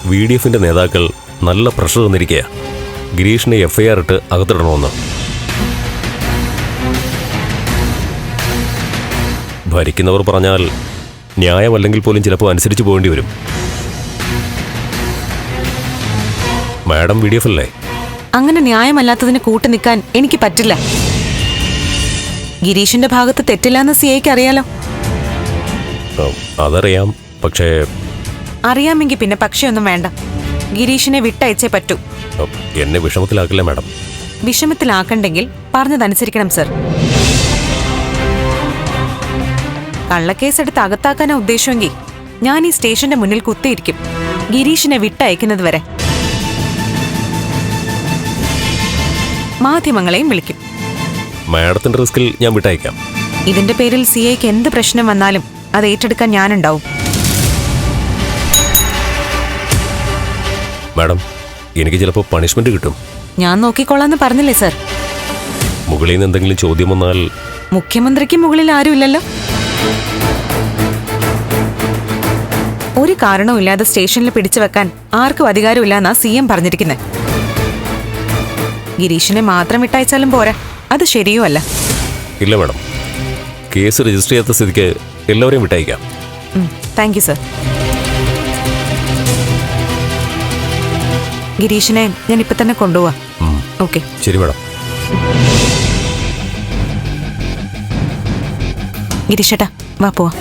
VDF നേതാക്കൾ നല്ല pressure തന്നിരിക്കുക, ഗിരീഷിനെ FIR ഇട്ട് അകത്തിടണമെന്ന്. ഭരിക്കുന്നവർ പറഞ്ഞാൽ ന്യായമല്ലെങ്കിൽ പോലും ചിലപ്പോൾ അനുസരിച്ച് പോകേണ്ടി വരും. മാഡം VDF അല്ലേ? അങ്ങനെ ന്യായമല്ലാത്തതിന് കൂട്ടു നിൽക്കാൻ എനിക്ക് പറ്റില്ല. ഗിരീഷിന്റെ ഭാഗത്ത് തെറ്റില്ലാന്ന് CIക്ക് അറിയാലോ. അതറിയാം, പക്ഷേ അറിയാമെങ്കിൽ പിന്നെ പക്ഷയൊന്നും വേണ്ട. ഗിരീഷിനെ വിട്ടയച്ചേ പറ്റൂ. എന്നെ വിഷമത്തിലാക്കില്ല മാഡം. വിഷമത്തിലാക്കണ്ടെങ്കിൽ പറഞ്ഞതനുസരിക്കണം സർ. കള്ളക്കേസെടുത്ത് അകത്താക്കാനാ ഉദ്ദേശമെങ്കിൽ ഞാൻ ഈ സ്റ്റേഷന്റെ മുന്നിൽ കുത്തിയിരിക്കും, ഗിരീഷിനെ വിട്ടയക്കുന്നത് വരെ. മാധ്യമങ്ങളെയും വിളിക്കും. മാഡത്തിന്റെ റിസ്കിൽ ഞാൻ വിട്ടയക്കാം. ഇതിന്റെ പേരിൽ CIക്ക് എന്ത് പ്രശ്നം വന്നാലും അത് ഏറ്റെടുക്കാൻ ഞാനുണ്ടാവും. മാഡം, എനിക്ക് ചിലപ്പോൾ പണിഷ്മെന്റ് കിട്ടും. ഞാൻ നോക്കിക്കൊള്ളാന്ന് പറഞ്ഞില്ലേ സർ. മുകളിൽ നിന്ന് എന്തെങ്കിലും ചോദ്യം വന്നാൽ? മുഖ്യമന്ത്രിക്ക് മുകളിൽ ആരുമില്ലല്ലോ. ഒരു കാരണവുമില്ലാതെ സ്റ്റേഷനിൽ പിടിച്ചു വെക്കാൻ ആർക്കും അധികാരമില്ലെന്നാ CM പറഞ്ഞിരിക്കുന്നത്. ഗിരീഷിനെ മാത്രം വിട്ടയച്ചാലും പോരാ, അത് ശരിയോ അല്ല. ഇല്ല മാഡം, കേസ് രജിസ്റ്റർ ചെയ്യാത്ത സ്ഥിതിക്ക് എല്ലാവരെയും വിട്ടയക്കാം. Thank you sir. ഗിരീഷിനെ ഞാൻ ഇപ്പൊ തന്നെ കൊണ്ടുപോവാ. ഓക്കെ, ശരി മാഡം. ഗിരീഷേട്ടാ വാ പോവാ.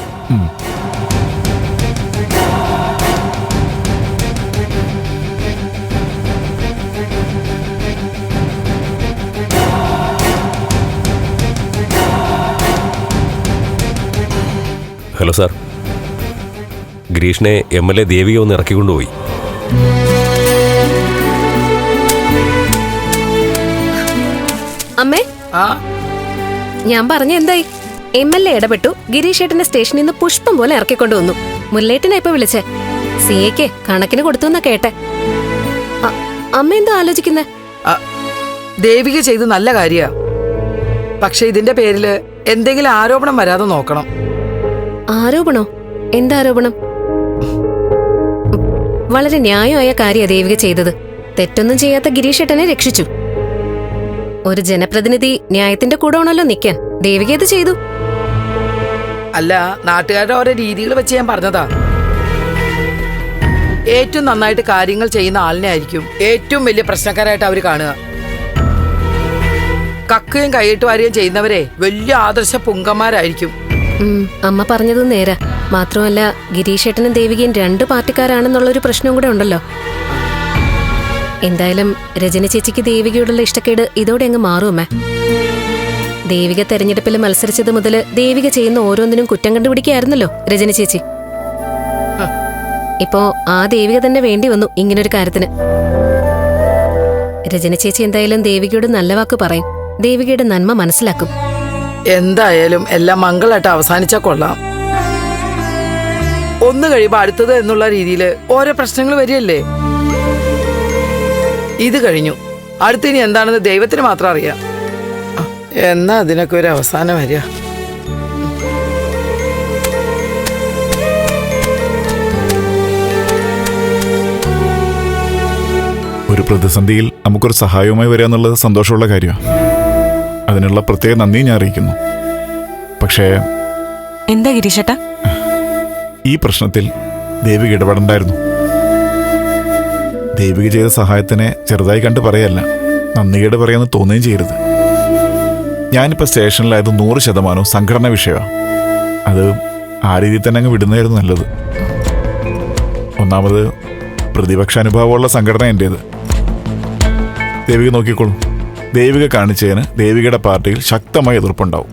ഹലോ സാർ, ഗിരീഷിനെ MLA ദേവിക ഒന്ന് ഇറക്കിക്കൊണ്ടുപോയി. അമ്മേ, ഞാൻ പറഞ്ഞ എന്തായി? MLA ഇടപെട്ടു, ഗിരീഷ് ഏട്ടനെ സ്റ്റേഷനിൽ നിന്ന് പുഷ്പം പോലെ ഇറക്കിക്കൊണ്ടുവന്നു. മുല്ലേട്ടനാ ഇപ്പൊ വിളിച്ചേ. CAക്ക് കണക്കിന് കൊടുത്തു എന്നാ കേട്ടെ. അമ്മ എന്താ ആലോചിക്കുന്നേ? ദേവിക ചെയ്ത് നല്ല കാര്യ, പക്ഷെ ഇതിന്റെ പേരില് എന്തെങ്കിലും ആരോപണം വരാതെ നോക്കണം. ആരോപണോ? എന്താരോപണം? വളരെ ന്യായമായ കാര്യ ദേവിക ചെയ്തത്. തെറ്റൊന്നും ചെയ്യാത്ത ഗിരീഷ് ഏട്ടനെ രക്ഷിച്ചു. ഒരു ജനപ്രതിനിധി ന്യായത്തിന്റെ കൂടെ ആണല്ലോ നിൽക്കാൻ. ദേവിക ഇത് ചെയ്തു. അല്ല, നാട്ടുകാരുടെ ഓരോ രീതികൾ വെച്ച് ഞാൻ പറഞ്ഞതാ. ഏറ്റവും നന്നായിട്ട് കാര്യങ്ങൾ ചെയ്യുന്ന ആളിനെ ആയിരിക്കും ഏറ്റവും വലിയ പ്രശ്നക്കാരായിട്ട് അവര് കാണുക. കക്കുകയും കൈയിട്ടുവാരുകയും ചെയ്യുന്നവരെ വലിയ ആദർശ പുങ്കന്മാരായിരിക്കും. അമ്മ പറഞ്ഞത് നേരാ. മാത്രമല്ല, ഗിരീഷ് ഏട്ടനും ദേവികയും 2 പാർട്ടിക്കാരാണെന്നുള്ളൊരു പ്രശ്നവും കൂടെ ഉണ്ടല്ലോ. എന്തായാലും രജനി ചേച്ചിക്ക് ദേവികയോടുള്ള ഇഷ്ടക്കേട് ഇതോടെ അങ്ങ് മാറുമേ. ദേവിക തെരഞ്ഞെടുപ്പിൽ മത്സരിച്ചത് മുതൽ ദേവിക ചെയ്യുന്ന ഓരോന്നിനും കുറ്റം കണ്ടുപിടിക്കുകയായിരുന്നല്ലോ രജനി ചേച്ചി. ഇപ്പോ ആ ദേവിക തന്നെ വേണ്ടി വന്നു ഇങ്ങനൊരു കാര്യത്തിന്. രജനി ചേച്ചി എന്തായാലും ദേവികയോട് നല്ല വാക്ക് പറയും, ദേവികയുടെ നന്മ മനസ്സിലാക്കും. എന്തായാലും എല്ലാം മംഗളായിട്ട് അവസാനിച്ചാ കൊള്ളാം. ഒന്ന് കഴിയുമ്പോ അടുത്തത് എന്നുള്ള രീതിയിൽ ഓരോ പ്രശ്നങ്ങൾ വരികയല്ലേ. ഇത് കഴിഞ്ഞു, അടുത്തിനി എന്താണെന്ന് ദൈവത്തിന് മാത്രം അറിയാം. എന്നാ അതിനൊക്കെ ഒരു അവസാനം വരിക. ഒരു പ്രതിസന്ധിയിൽ നമുക്കൊരു സഹായവുമായി വരിക എന്നുള്ളത് സന്തോഷമുള്ള കാര്യമാണ്. അതിനുള്ള പ്രത്യേക നന്ദി ഞാൻ അറിയിക്കുന്നു. പക്ഷേ എന്താ ഗിരീഷേട്ടാ? ഈ പ്രശ്നത്തിൽ ദേവിക ഇടപെടണ്ടായിരുന്നു. ദേവിക ചെയ്ത സഹായത്തിനെ ചെറുതായി കണ്ട് പറയല്ല, നന്ദികേട് പറയാമെന്ന് തോന്നുകയും ചെയ്യരുത്. ഞാനിപ്പോൾ സ്റ്റേഷനിലായത് 100% സംഘടന വിഷയമാണ്. അത് ആ രീതിയിൽ തന്നെ അങ്ങ് വിടുന്നതായിരുന്നു നല്ലത്. ഒന്നാമത് പ്രതിപക്ഷാനുഭാവമുള്ള സംഘടന എൻ്റേത്. ദേവിക നോക്കിക്കോളൂ, ദേവിക കാണിച്ചതിന് ദേവികയുടെ പാർട്ടിയിൽ ശക്തമായ എതിർപ്പുണ്ടാവും.